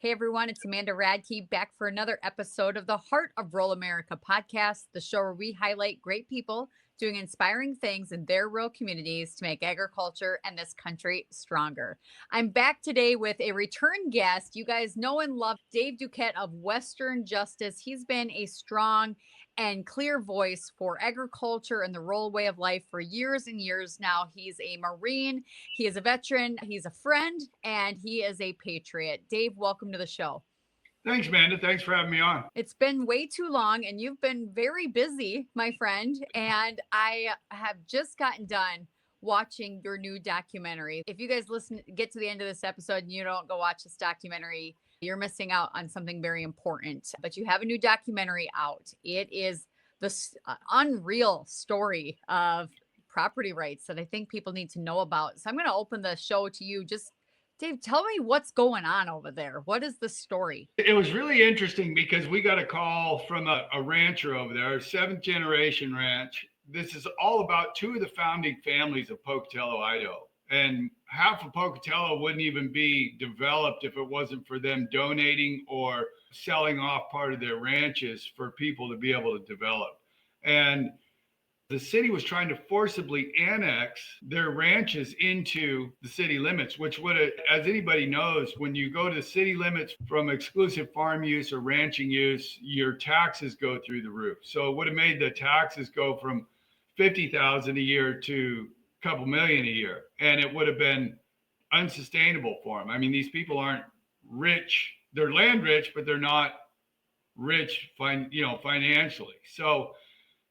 Hey everyone, it's Amanda Radke back for another episode of the Heart of Rural America podcast, the show where we highlight great people doing inspiring things in their rural communities to make agriculture and this country stronger. I'm back today with a return guest. You guys know and love Dave Duquette of Western Justice. He's been a strong and clear voice for agriculture and the rural way of life for years and years now. He's a Marine, he is a veteran, he's a friend, and he is a patriot. Dave, welcome to the show. Thanks, Amanda. Thanks for having me on. It's been way too long, and you've been very busy, my friend. And I have just gotten done watching your new documentary. If you guys get to the end of this episode and you don't go watch this documentary, you're missing out on something very important. But you have a new documentary out. It is this unreal story of property rights that I think people need to know about. So I'm going to open the show to you. Just Dave, tell me what's going on over there. What is the story? It was really interesting because we got a call from a rancher over there, a seventh generation ranch. This is all about two of the founding families of Pocatello, Idaho. And half of Pocatello wouldn't even be developed if it wasn't for them donating or selling off part of their ranches for people to be able to develop. And the city was trying to forcibly annex their ranches into the city limits, which would, as anybody knows, when you go to the city limits from exclusive farm use or ranching use, your taxes go through the roof. So it would have made the taxes go from 50,000 a year to a couple million a year. And it would have been unsustainable for them. I mean, these people aren't rich. They're land rich, but they're not rich, financially. So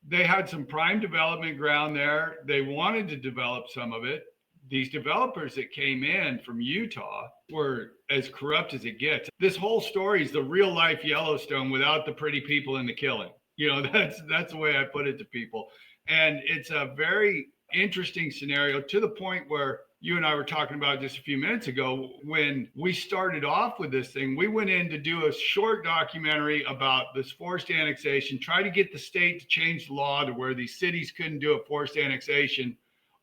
they had some prime development ground there. They wanted to develop some of it. These developers that came in from Utah were as corrupt as it gets. This whole story is the real life Yellowstone without the pretty people in the killing. That's the way I put it to people. And it's a very interesting scenario to the point where you and I were talking about just a few minutes ago. When we started off with this thing, we went in to do a short documentary about this forced annexation, try to get the state to change the law to where these cities couldn't do a forced annexation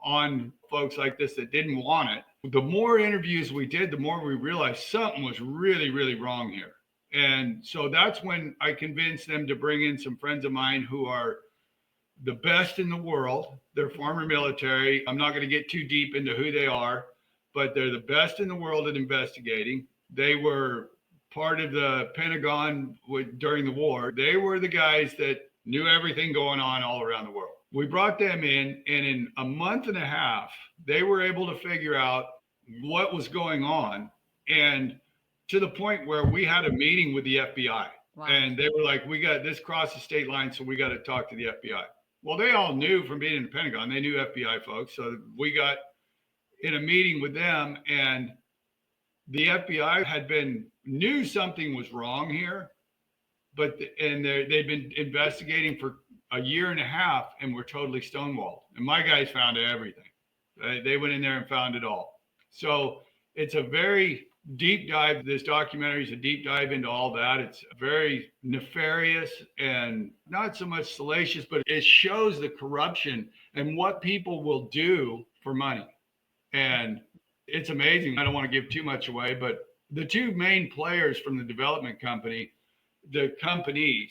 on folks like this that didn't want it. The more interviews we did, the more we realized something was really, really wrong here. And so that's when I convinced them to bring in some friends of mine who are the best in the world. They're former military. I'm not going to get too deep into who they are, but they're the best in the world at investigating. They were part of the Pentagon during the war. They were the guys that knew everything going on all around the world. We brought them in, and in a month and a half, they were able to figure out what was going on, and to the point where we had a meeting with the FBI. Wow. And they were like, we got this cross the state line, so we got to talk to the FBI. Well, they all knew from being in the Pentagon, they knew FBI folks. So we got in a meeting with them, and the FBI knew something was wrong here, and they'd been investigating for a year and a half and were totally stonewalled. And my guys found everything. They went in there and found it all. So it's a very deep dive. This documentary is a deep dive into all that. It's very nefarious and not so much salacious, but it shows the corruption and what people will do for money. And it's amazing. I don't want to give too much away, but the two main players from the development company, the companies,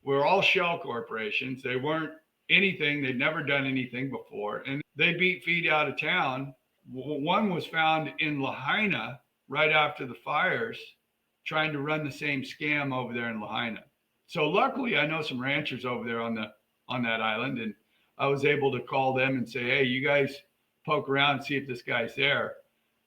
were all shell corporations. They weren't anything. They'd never done anything before. And they beat feet out of town. One was found in Lahaina right after the fires, trying to run the same scam over there in Lahaina. So luckily, I know some ranchers over there on that island, and I was able to call them and say, hey, you guys poke around and see if this guy's there,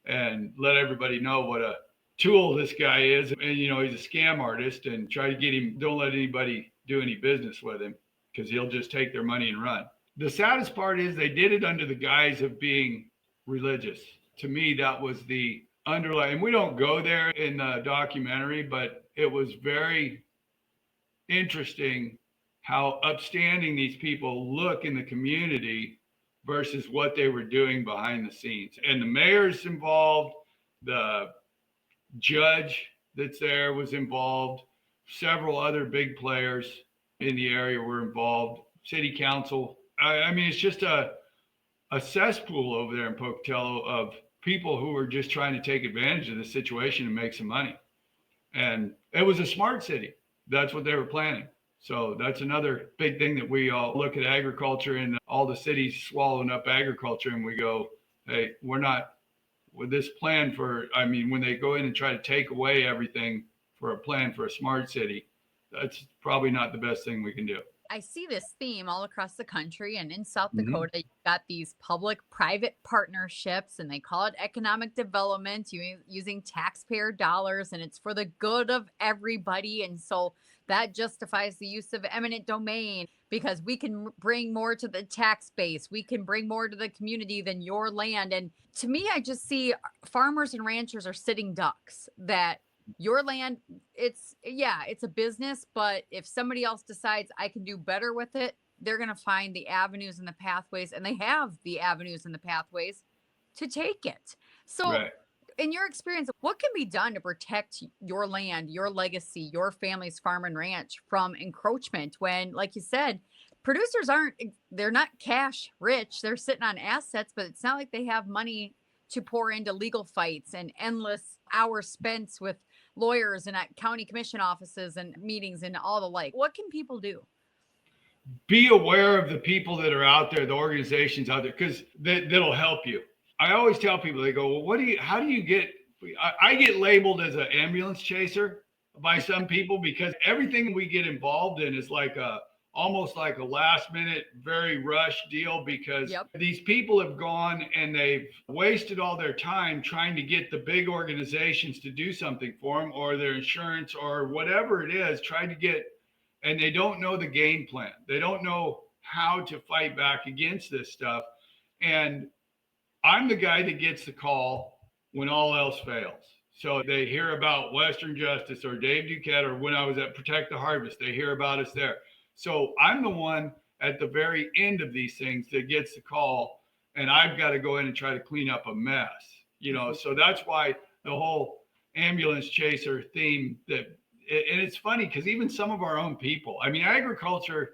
and let everybody know what a tool this guy is. And, he's a scam artist, and try to get him, don't let anybody do any business with him, because he'll just take their money and run. The saddest part is they did it under the guise of being religious. To me, that was the underlying, and we don't go there in the documentary, but it was very interesting how upstanding these people look in the community versus what they were doing behind the scenes. And the mayor's involved, the judge that's there was involved, several other big players in the area were involved, city council. I mean, it's just a cesspool over there in Pocatello of people who are just trying to take advantage of the situation and make some money. And it was a smart city. That's what they were planning. So that's another big thing that we all look at agriculture, and all the cities swallowing up agriculture. And we go, hey, we're not with this plan for, I mean, when they go in and try to take away everything for a plan for a smart city, that's probably not the best thing we can do. I see this theme all across the country, and in South Mm-hmm. Dakota, you've got these public-private partnerships, and they call it economic development using taxpayer dollars, and it's for the good of everybody. And so that justifies the use of eminent domain because we can bring more to the tax base. We can bring more to the community than your land. And to me, I just see farmers and ranchers are sitting ducks that your land, it's a business, but if somebody else decides I can do better with it, they're going to find the avenues and the pathways, and they have the avenues and the pathways to take it. So Right. in your experience, what can be done to protect your land, your legacy, your family's farm and ranch from encroachment when, like you said, producers they're not cash rich, they're sitting on assets, but it's not like they have money to pour into legal fights and endless hours spent with lawyers and at county commission offices and meetings and all the like. What can people do? Be aware of the people that are out there, the organizations out there, because that'll help you. I always tell people, they go, well, how do you get, I get labeled as an ambulance chaser by some people because everything we get involved in is like almost like a last minute, very rushed deal because these people have gone and they've wasted all their time trying to get the big organizations to do something for them, or their insurance or whatever it is, trying to get, and they don't know the game plan. They don't know how to fight back against this stuff. And I'm the guy that gets the call when all else fails. So they hear about Western Justice or Dave Duquette, or when I was at Protect the Harvest, they hear about us there. So I'm the one at the very end of these things that gets the call, and I've got to go in and try to clean up a mess, So that's why the whole ambulance chaser theme and it's funny because even some of our own people, I mean, agriculture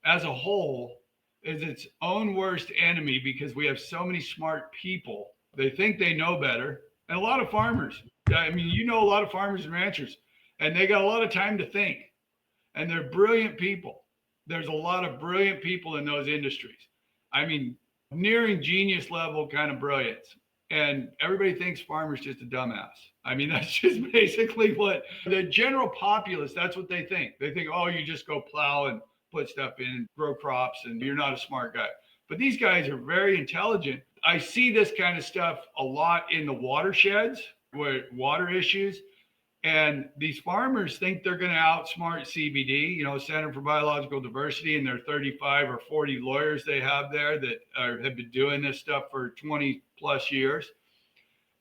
as a whole is its own worst enemy because we have so many smart people. They think they know better. And a lot of farmers, I mean, a lot of farmers and ranchers, and they got a lot of time to think. And they're brilliant people. There's a lot of brilliant people in those industries. I mean, nearing genius level kind of brilliance. And everybody thinks farmer's just a dumbass. I mean, that's just basically what the general populace, that's what they think. They think, oh, you just go plow and put stuff in and grow crops and you're not a smart guy. But these guys are very intelligent. I see this kind of stuff a lot in the watersheds, where water issues. And these farmers think they're going to outsmart CBD, Center for Biological Diversity, and their 35 or 40 lawyers they have there that have been doing this stuff for 20 plus years.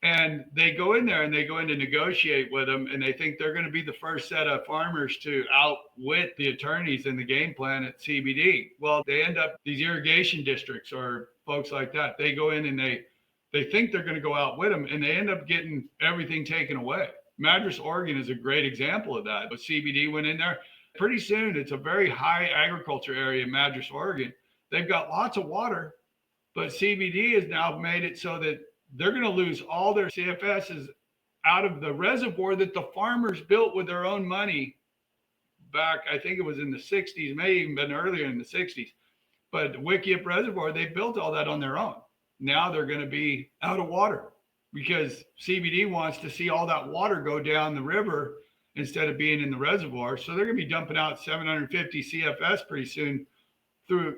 And they go in there and they go in to negotiate with them, and they think they're going to be the first set of farmers to outwit the attorneys in the game plan at CBD. Well, they end up, these irrigation districts or folks like that, they go in and they think they're going to go outwit them, and they end up getting everything taken away. Madras, Oregon is a great example of that. But CBD went in there. Pretty soon, it's a very high agriculture area in Madras, Oregon. They've got lots of water, but CBD has now made it so that they're going to lose all their CFSs out of the reservoir that the farmers built with their own money back, I think it was in the 60s, may even been earlier in the 60s. But the Wickiup Reservoir, they built all that on their own. Now they're going to be out of water, because CBD wants to see all that water go down the river instead of being in the reservoir. So they're going to be dumping out 750 CFS pretty soon through,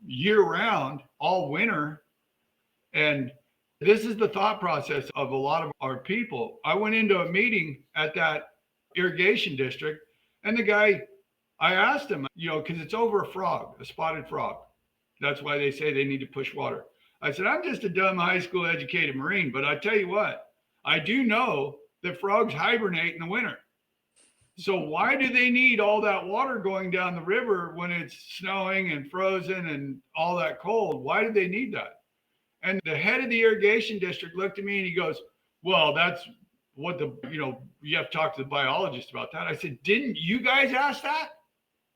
year round, all winter. And this is the thought process of a lot of our people. I went into a meeting at that irrigation district, and the guy, I asked him, because it's over a spotted frog. That's why they say they need to push water. I said, I'm just a dumb high school educated Marine, but I tell you what, I do know that frogs hibernate in the winter. So why do they need all that water going down the river when it's snowing and frozen and all that cold? Why do they need that? And the head of the irrigation district looked at me and he goes, well, that's what you have to talk to the biologist about that. I said, didn't you guys ask that?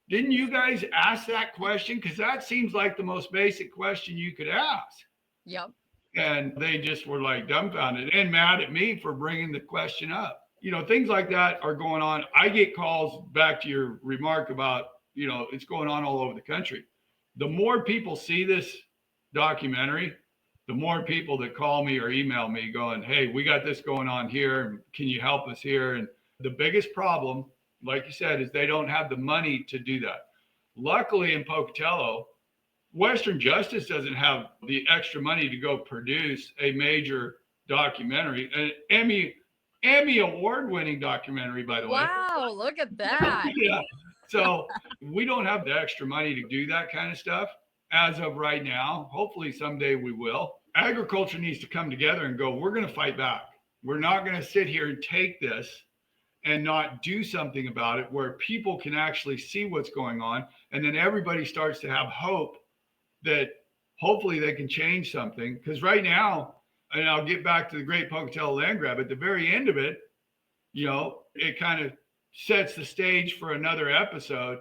Didn't you guys ask that question? Because that seems like the most basic question you could ask. Yep. And they just were like dumbfounded and mad at me for bringing the question up. things like that are going on. I get calls, back to your remark about, it's going on all over the country. The more people see this documentary, the more people that call me or email me going, hey, we got this going on here. Can you help us here? And the biggest problem, like you said, is they don't have the money to do that. Luckily in Pocatello, Western Justice doesn't have the extra money to go produce a major documentary, an Emmy award-winning documentary, by the way. Wow, look at that. Yeah. So we don't have the extra money to do that kind of stuff as of right now. Hopefully someday we will. Agriculture needs to come together and go, we're going to fight back. We're not going to sit here and take this and not do something about it where people can actually see what's going on. And then everybody starts to have hope that hopefully they can change something. Because right now, and I'll get back to the Great Pocatello Land Grab, at the very end of it, it kind of sets the stage for another episode.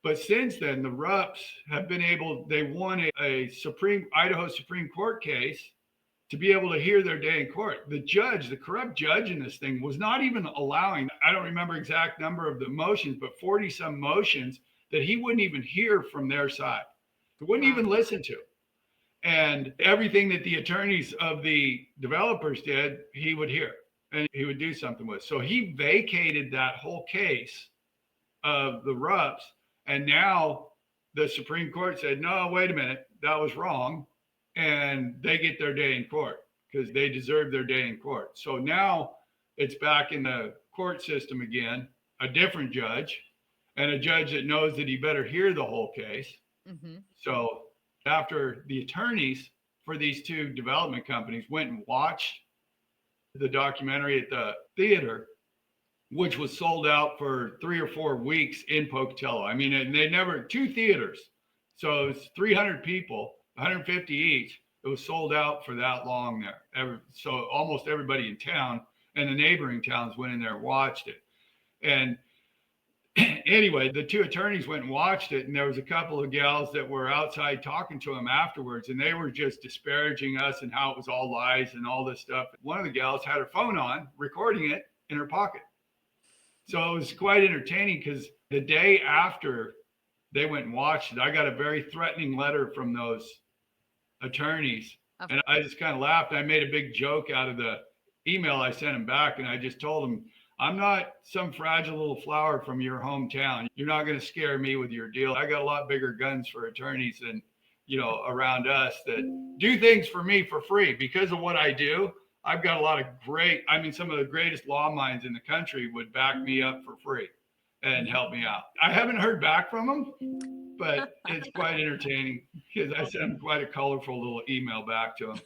But since then, the RUPs have been they won a Idaho Supreme Court case to be able to hear their day in court. The corrupt judge in this thing was not even allowing, I don't remember exact number of the motions, but 40 some motions that he wouldn't even hear from their side. He wouldn't even listen to. And everything that the attorneys of the developers did, he would hear and he would do something with. So he vacated that whole case of the RUPs. And now the Supreme Court said, no, wait a minute, that was wrong. And they get their day in court because they deserve their day in court. So now it's back in the court system again, a different judge, and a judge that knows that he better hear the whole case. Mm-hmm. So after the attorneys for these two development companies went and watched the documentary at the theater, which was sold out for 3 or 4 weeks in Pocatello. I mean, and they never, 2 theaters. So it's 300 people, 150 each. It was sold out for that long there. So almost everybody in town and the neighboring towns went in there and watched it. And anyway, the 2 attorneys went and watched it, and there was a couple of gals that were outside talking to them afterwards, and they were just disparaging us and how it was all lies and all this stuff. One of the gals had her phone on, recording it in her pocket. So it was quite entertaining because the day after they went and watched it, I got a very threatening letter from those attorneys. Okay. And I just kind of laughed. I made a big joke out of the email I sent them back, and I just told them, I'm not some fragile little flower from your hometown. You're not going to scare me with your deal. I got a lot bigger guns for attorneys than, around us that do things for me for free. Because of what I do, I've got a lot of some of the greatest law minds in the country would back me up for free and help me out. I haven't heard back from them, but it's quite entertaining because I sent quite a colorful little email back to them.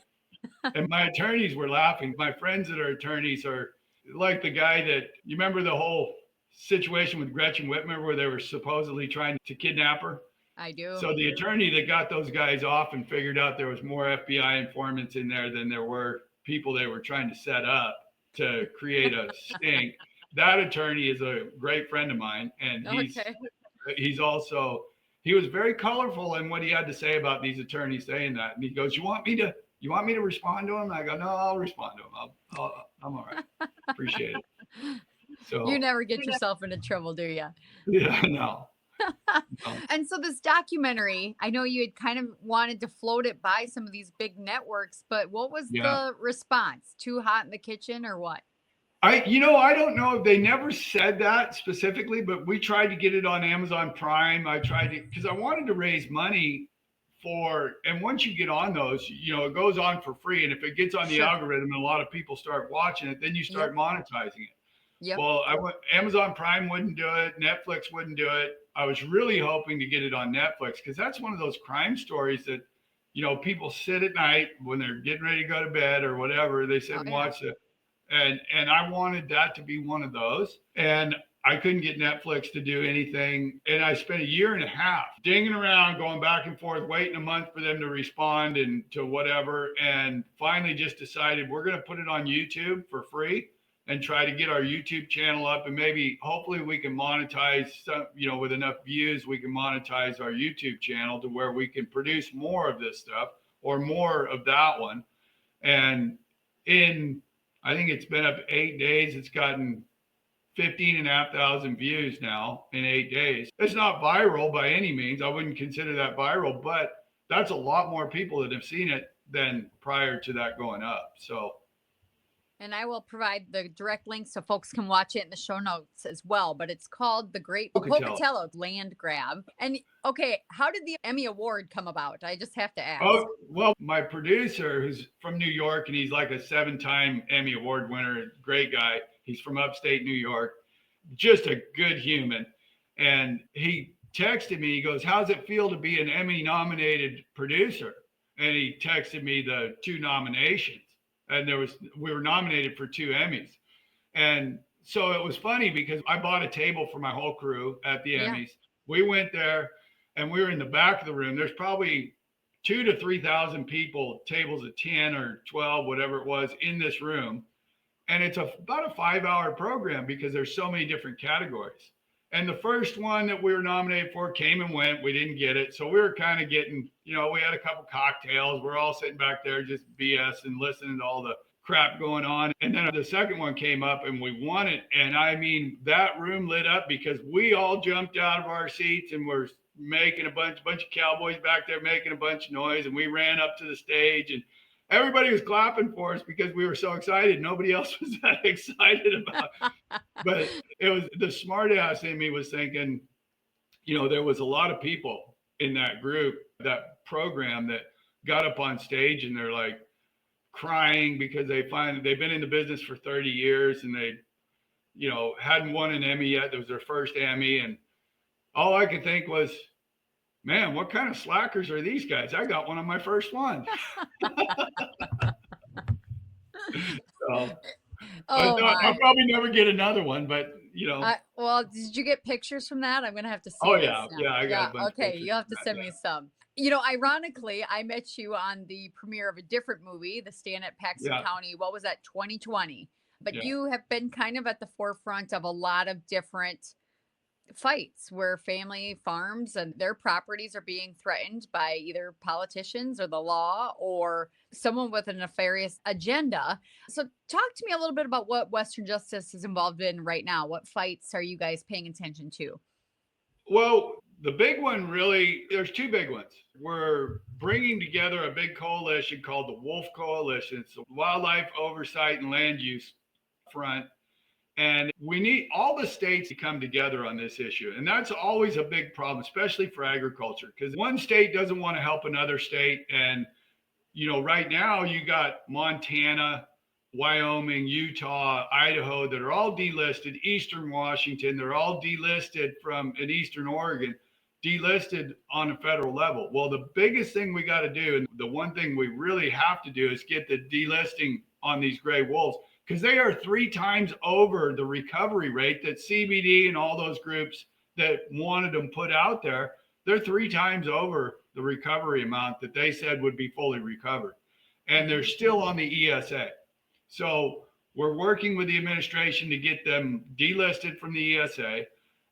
And my attorneys were laughing. My friends that are attorneys are like the guy that, you remember the whole situation with Gretchen Whitmer where they were supposedly trying to kidnap her? I do. So the attorney that got those guys off and figured out there was more FBI informants in there than there were people they were trying to set up to create a stink. That attorney is a great friend of mine. And he was very colorful in what he had to say about these attorneys saying that. And he goes, you want me to respond to him? I go, no, I'll respond to him. I'm all right. Appreciate it. So you never get yourself into trouble, do you? Yeah, no. And so this documentary, I know you had kind of wanted to float it by some of these big networks, but what was the response? Too hot in the kitchen or what? I don't know if they never said that specifically, but we tried to get it on Amazon Prime. Because I wanted to raise money and once you get on those, it goes on for free. And if it gets on the algorithm and a lot of people start watching it, then you start monetizing it. Yep. Well, Amazon Prime wouldn't do it. Netflix wouldn't do it. I was really hoping to get it on Netflix because that's one of those crime stories that, people sit at night when they're getting ready to go to bed or whatever. They sit and watch it. And I wanted that to be one of those. And I couldn't get Netflix to do anything. And I spent a year and a half dinging around, going back and forth, waiting a month for them to respond and to whatever. And finally just decided we're going to put it on YouTube for free and try to get our YouTube channel up. And maybe hopefully we can monetize some, with enough views, we can monetize our YouTube channel to where we can produce more of this stuff or more of that one. And in I think it's been up 8 days. It's gotten 15,500 views now in 8 days. It's not viral by any means. I wouldn't consider that viral, but that's a lot more people that have seen it than prior to that going up. So, and I will provide the direct links so folks can watch it in the show notes as well. But it's called the Great Pocatello. Pocatello Land Grab. And okay, how did the Emmy Award come about? I just have to ask. Oh, well, my producer, who's from New York, and he's like a 7-time Emmy Award winner, great guy. He's from upstate New York, just a good human. And he texted me, he goes, "How's it feel to be an Emmy nominated producer?" And he texted me the 2 nominations. And we were nominated for 2 Emmys. And so it was funny because I bought a table for my whole crew at the Emmys. We went there and we were in the back of the room. There's probably 2,000 to 3,000 people, tables of 10 or 12, whatever it was, in this room. And it's about a 5-hour program because there's so many different categories. And the first one that we were nominated for came and went. We didn't get it. So we were kind of getting, we had a couple cocktails. We're all sitting back there just BS and listening to all the crap going on. And then the second one came up and we won it. And I mean, that room lit up because we all jumped out of our seats and were making a bunch of cowboys back there making a bunch of noise. And we ran up to the stage and everybody was clapping for us because we were so excited. Nobody else was that excited about it. But it was the smart ass in me was thinking, there was a lot of people in that group, that program, that got up on stage and they're like crying because they've been in the business for 30 years and they, hadn't won an Emmy yet. It was their first Emmy. And all I could think was, man, what kind of slackers are these guys? I got one on my first one. So, I'll probably never get another one, but well, did you get pictures from that? I'm going to have to see. Oh yeah. I got a bunch of okay. You'll have to send me some. Ironically, I met you on the premiere of a different movie, The Stand at Paxton County. What was that? 2020. But you have been kind of at the forefront of a lot of different fights where family farms and their properties are being threatened by either politicians or the law or someone with a nefarious agenda. So talk to me a little bit about what Western Justice is involved in right now. What fights are you guys paying attention to? Well, the big one really, there's 2 big ones. We're bringing together a big coalition called the Wolf Coalition. It's a wildlife oversight and land use front. And we need all the states to come together on this issue. And that's always a big problem, especially for agriculture, because one state doesn't want to help another state. And, right now you got Montana, Wyoming, Utah, Idaho that are all delisted, Eastern Washington, they're all delisted in Eastern Oregon, delisted on a federal level. Well, the biggest thing we got to do, and the one thing we really have to do, is get the delisting on these gray wolves, because they are 3 times over the recovery rate that CBD and all those groups that wanted them put out there. They're 3 times over the recovery amount that they said would be fully recovered. And they're still on the ESA. So we're working with the administration to get them delisted from the ESA.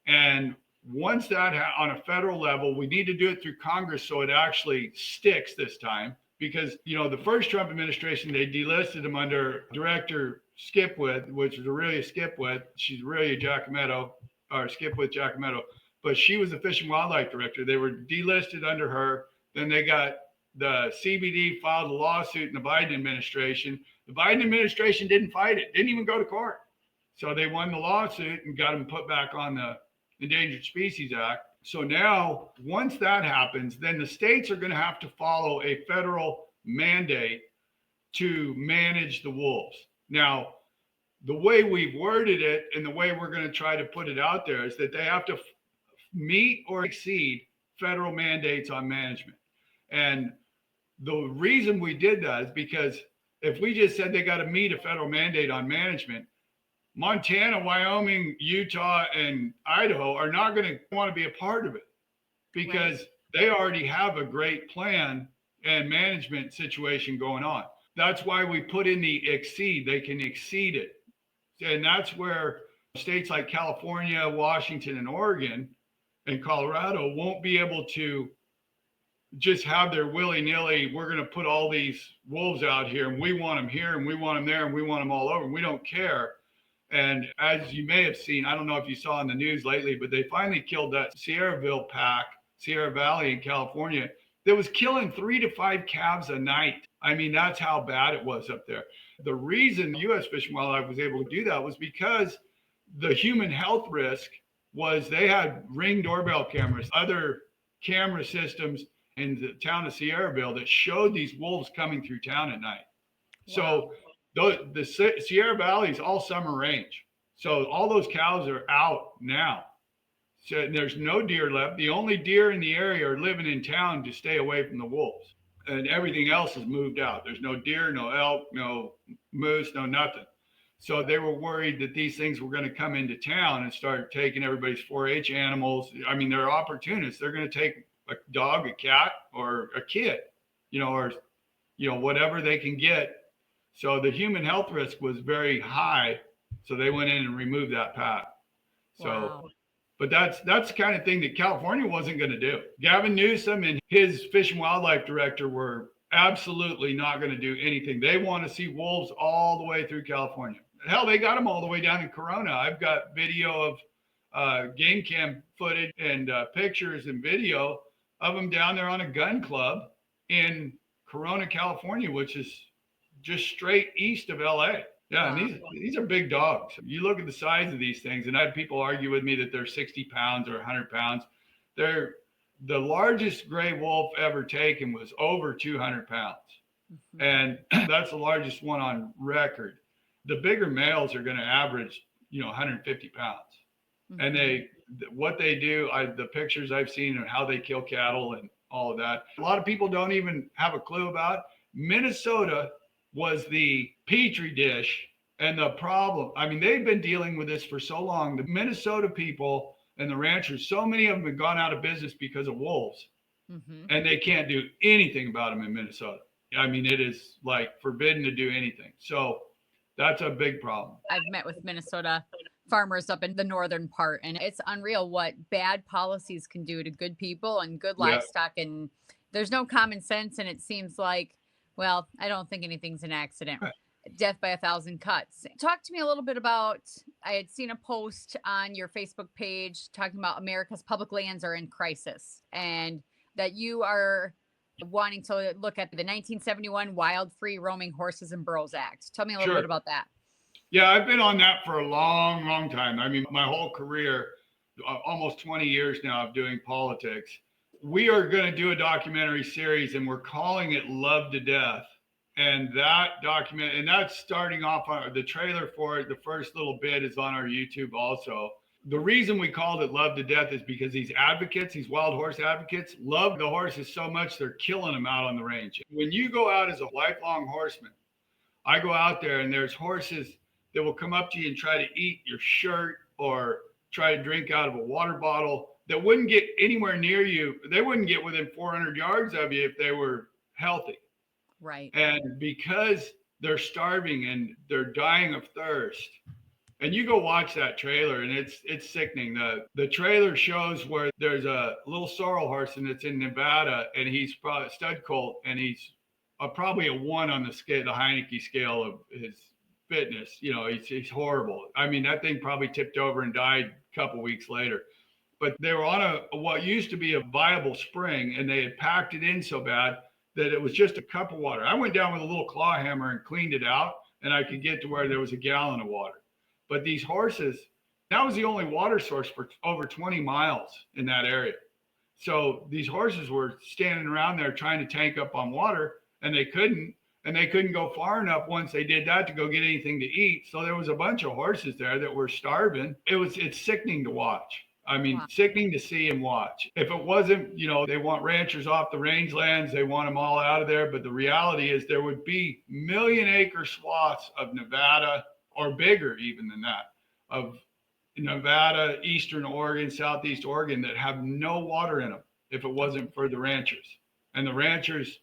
And once that on a federal level, we need to do it through Congress so it actually sticks this time. Because, the first Trump administration, they delisted them under Director Skipwith, which is Aurelia Skipwith. She's Aurelia Giacometto, or Skipwith Giacometto, but she was the Fish and Wildlife Director. They were delisted under her. Then they got the CBD filed a lawsuit in the Biden administration. The Biden administration didn't fight it, didn't even go to court. So they won the lawsuit and got them put back on the Endangered Species Act. So now, once that happens, then the states are going to have to follow a federal mandate to manage the wolves. Now, the way we've worded it and the way we're going to try to put it out there is that they have to meet or exceed federal mandates on management. And the reason we did that is because if we just said they got to meet a federal mandate on management, Montana, Wyoming, Utah, and Idaho are not going to want to be a part of it because they already have a great plan and management situation going on. That's why we put in the exceed. They can exceed it. And that's where states like California, Washington, and Oregon and Colorado won't be able to just have their willy-nilly, we're going to put all these wolves out here and we want them here and we want them there and we want them all over and we don't care. And as you may have seen, I don't know if you saw in the news lately, but they finally killed that Sierraville pack, Sierra Valley in California, that was killing 3 to 5 calves a night. I mean, that's how bad it was up there. The reason U.S. Fish and Wildlife was able to do that was because the human health risk was they had Ring doorbell cameras, other camera systems in the town of Sierraville that showed these wolves coming through town at night. Wow. So the Sierra Valley is all summer range. So all those cows are out now. So there's no deer left. The only deer in the area are living in town to stay away from the wolves. And everything else is moved out. There's no deer, no elk, no moose, no nothing. So they were worried that these things were going to come into town and start taking everybody's 4-H animals. I mean, they're opportunists. They're going to take a dog, a cat, or a kid, or whatever they can get. So the human health risk was very high. So they went in and removed that pack. So, wow. But that's the kind of thing that California wasn't going to do. Gavin Newsom and his Fish and Wildlife director were absolutely not going to do anything. They want to see wolves all the way through California. Hell, they got them all the way down in Corona. I've got video of game cam footage and pictures and video of them down there on a gun club in Corona, California, which is just straight east of LA. Yeah, and these are big dogs. You look at the size of these things, and I had people argue with me that they're 60 pounds or 100 pounds. They're the largest gray wolf ever taken was over 200 pounds. Mm-hmm. And that's the largest one on record. The bigger males are going to average, 150 pounds. Mm-hmm. And what they do, the pictures I've seen and how they kill cattle and all of that, a lot of people don't even have a clue about. Minnesota was the petri dish and the problem. I mean, they've been dealing with this for so long. The Minnesota people and the ranchers, so many of them have gone out of business because of wolves. Mm-hmm. And they can't do anything about them in Minnesota. I mean, it is like forbidden to do anything. So that's a big problem. I've met with Minnesota farmers up in the northern part, and it's unreal what bad policies can do to good people and good livestock. Yeah. And there's no common sense. And it seems like, well, I don't think anything's an accident. Right. Death by 1,000 cuts. Talk to me a little bit about, I had seen a post on your Facebook page talking about America's public lands are in crisis and that you are wanting to look at the 1971 Wild Free Roaming Horses and Burros Act. Tell me a little bit about that. Yeah, I've been on that for a long, long time. I mean, my whole career, almost 20 years now of doing politics. We are going to do a documentary series and we're calling it Love to Death. And that document, and that's starting off on the trailer for it. The first little bit is on our YouTube also. The reason we called it Love to Death is because these advocates, these wild horse advocates, love the horses so much they're killing them out on the range. When you go out as a lifelong horseman, I go out there and there's horses that will come up to you and try to eat your shirt or try to drink out of a water bottle that wouldn't get anywhere near you. They wouldn't get within 400 yards of you if they were healthy. Right. And because they're starving and they're dying of thirst, and you go watch that trailer and it's sickening. The trailer shows where there's a little sorrel horse and it's in Nevada and he's probably a stud colt and he's probably a 1 on the scale, the Heineke scale of his fitness. He's horrible. I mean, that thing probably tipped over and died a couple weeks later. But they were on what used to be a viable spring and they had packed it in so bad that it was just a cup of water. I went down with a little claw hammer and cleaned it out and I could get to where there was a gallon of water. But these horses, that was the only water source for over 20 miles in that area. So these horses were standing around there trying to tank up on water and they couldn't go far enough once they did that to go get anything to eat. So there was a bunch of horses there that were starving. It's sickening to watch. I mean, wow. Sickening to see and watch. If it wasn't, they want ranchers off the rangelands, they want them all out of there. But the reality is there would be 1,000,000-acre swaths of Nevada, or bigger even than that, of Nevada, Eastern Oregon, Southeast Oregon that have no water in them if it wasn't for the ranchers. And the ranchers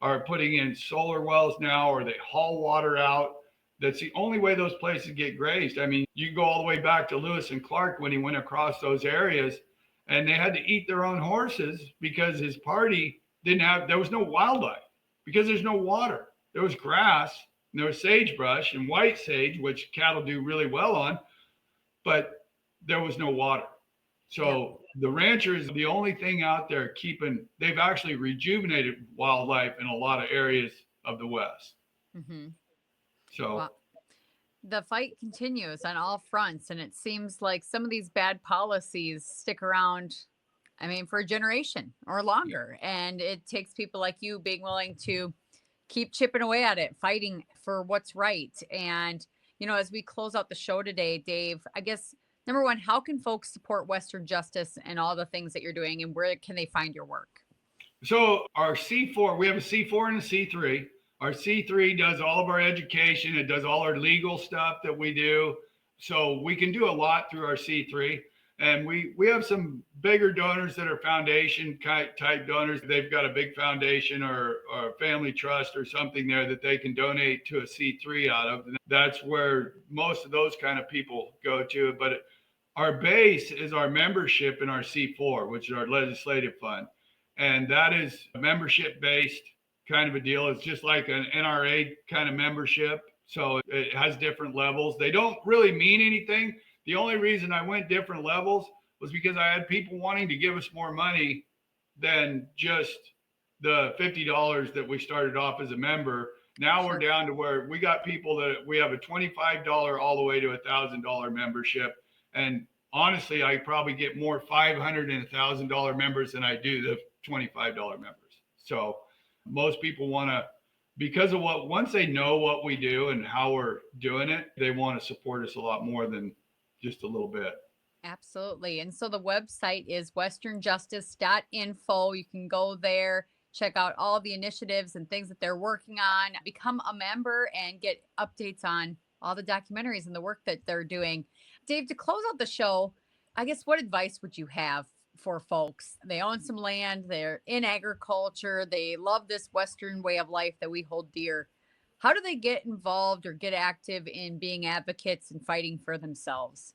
are putting in solar wells now, or they haul water out. That's the only way those places get grazed. I mean, you go all the way back to Lewis and Clark when he went across those areas and they had to eat their own horses because his party there was no wildlife because there's no water. There was grass, and there was sagebrush and white sage, which cattle do really well on, but there was no water. Yeah. So the ranchers, the only thing out there they've actually rejuvenated wildlife in a lot of areas of the West. Mm-hmm. So, Well, the fight continues on all fronts, and it seems like some of these bad policies stick around, I mean, for a generation or yeah. longer. And it takes people like you being willing to keep chipping away at it, fighting for what's right. And, as we close out the show today, Dave, I guess, number one, how can folks support Western Justice and all the things that you're doing, and where can they find your work? So our C4, we have a C4 and a C3. Our C3 does all of our education. It does all our legal stuff that we do. So we can do a lot through our C3. And we have some bigger donors that are foundation type donors. They've got a big foundation or a family trust or something there that they can donate to a C3 out of. And that's where most of those kind of people go to. But our base is our membership in our C4, which is our legislative fund. And that is a membership based kind of a deal. It's just like an NRA kind of membership. So it has different levels. They don't really mean anything. The only reason I went different levels was because I had people wanting to give us more money than just the $50 that we started off as a member. Now we're down to where we got people that we have a $25 all the way to $1,000 membership. And honestly, I probably get more $500 and $1,000 members than I do the $25 members. So most people want to, because of once they know what we do and how we're doing it, they want to support us a lot more than just a little bit. Absolutely. And so the website is westernjustice.info. You can go there, check out all the initiatives and things that they're working on, become a member, and get updates on all the documentaries and the work that they're doing. Dave, to close out the show, I guess what advice would you have for folks? They own some land, they're in agriculture, they love this Western way of life that we hold dear. How do they get involved or get active in being advocates and fighting for themselves?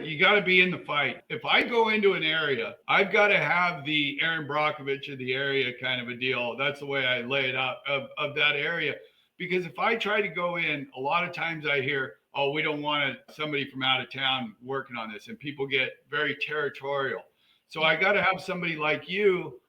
You got to be in the fight. If I go into an area, I've got to have the Aaron Brockovich of the area kind of a deal. That's the way I lay it out of that area. Because if I try to go in, a lot of times I hear, oh, we don't want somebody from out of town working on this. And people get very territorial. So I got to have somebody like you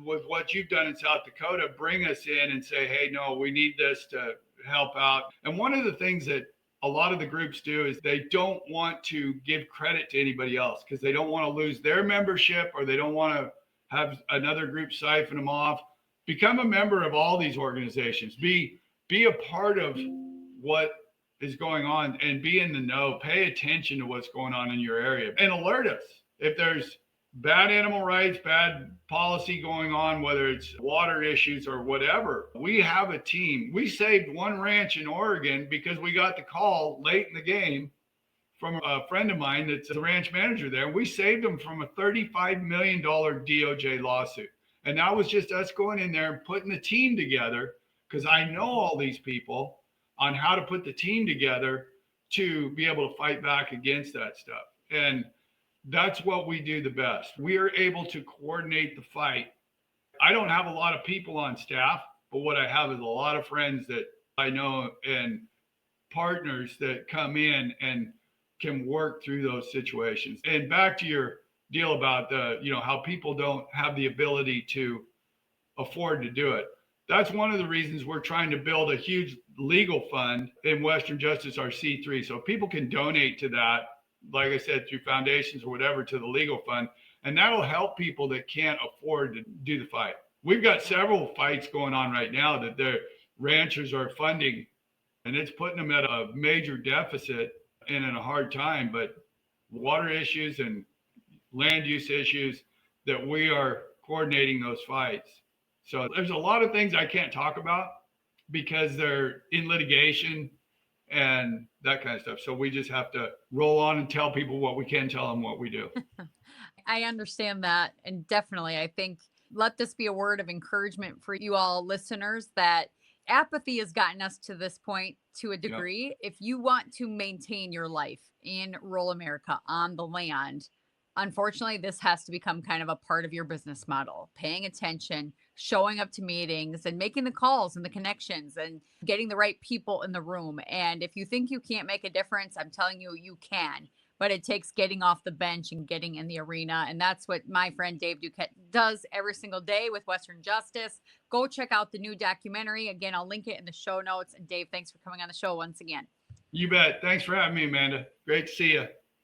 with what you've done in South Dakota, bring us in and say, hey, no, we need this to help out. And one of the things that a lot of the groups do is they don't want to give credit to anybody else because they don't want to lose their membership or they don't want to have another group siphon them off. Become a member of all these organizations. Be a part of what is going on and be in the know. Pay attention to what's going on in your area and alert us if there's bad animal rights, bad policy going on, whether it's water issues or whatever. We have a team. We saved one ranch in Oregon because we got the call late in the game from a friend of mine that's the ranch manager there. We saved them from a $35 million DOJ lawsuit. And that was just us going in there and putting the team together because I know all these people on how to put the team together to be able to fight back against that stuff. And that's what we do the best. We are able to coordinate the fight. I don't have a lot of people on staff, but what I have is a lot of friends that I know and partners that come in and can work through those situations. And back to your deal about how people don't have the ability to afford to do it. That's one of the reasons we're trying to build a huge legal fund in Western Justice, our C3. So people can donate to that, like I said, through foundations or whatever, to the legal fund. And that'll help people that can't afford to do the fight. We've got several fights going on right now that their ranchers are funding, and it's putting them at a major deficit and in a hard time. But water issues and land use issues that we are coordinating those fights. So there's a lot of things I can't talk about because they're in litigation and that kind of stuff. So we just have to roll on and tell people what we can tell them what we do. I understand that. And definitely, I think let this be a word of encouragement for you all listeners that apathy has gotten us to this point to a degree. Yep. If you want to maintain your life in rural America on the land, unfortunately, this has to become kind of a part of your business model, paying attention, showing up to meetings and making the calls and the connections and getting the right people in the room. And if you think you can't make a difference, I'm telling you, you can. But it takes getting off the bench and getting in the arena. And that's what my friend Dave Duquette does every single day with Western Justice. Go check out the new documentary. Again, I'll link it in the show notes. And Dave, thanks for coming on the show once again. You bet. Thanks for having me, Amanda. Great to see you.